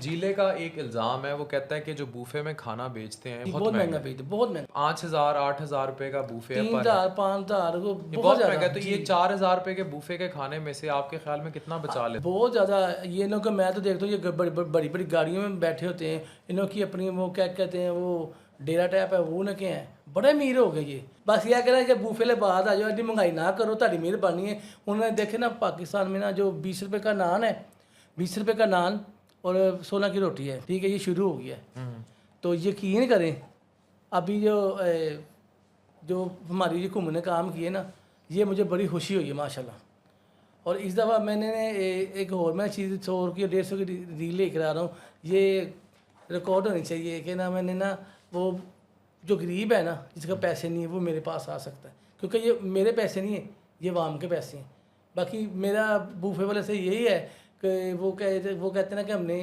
जीले का एक इल्ज़ाम है, वो कहता है कि जो बूफे में खाना बेचते हैं बहुत बहुत महंगा महंगा है। बेचते, बहुत महंगा। 5,000 8,000 रुपए का बूफे है 3000 5000 वो ये बहुत बहुत ज़्यादा महंगा है। तो जी। ये 4,000 रुपए के बूफे के खाने में से आपके ख्याल में कितना बचा लेते बहुत ज़्यादा ये लोग, मैं तो देखता हूँ ये बड़ी बड़ी गाड़ियों में बैठे होते हैं, इन लोग की अपनी वो क्या कहते हैं वो डेरा टाइप है वो न के हैं, बड़े अमीर हो गए ये। बस यह कह रहा है कि बूफे ले बाद आ जाओ, इतनी महंगाई ना करो, ताड़ी मेहरबानी है। उन्होंने देखे ना पाकिस्तान में ना जो 20 रुपये का नान है, 20 रुपये का नान और 16 की रोटी है, ठीक है, ये शुरू हो गया है। तो यकीन करें अभी जो हमारी ये घूमने काम किए ना, ये मुझे बड़ी खुशी हुई है माशाल्लाह। और इस दफ़ा मैंने एक और मैं चीज़ 100 की 150 की रील लेकर आ रहा हूँ, ये रिकॉर्ड होनी चाहिए कि ना मैंने ना वो जो गरीब है ना जिसका पैसे नहीं है वो मेरे पास आ सकता है, क्योंकि ये मेरे पैसे नहीं है, ये वाम के पैसे हैं। बाकी मेरा बूफे वाले से यही है कि वो कहते हैं ना कि हमने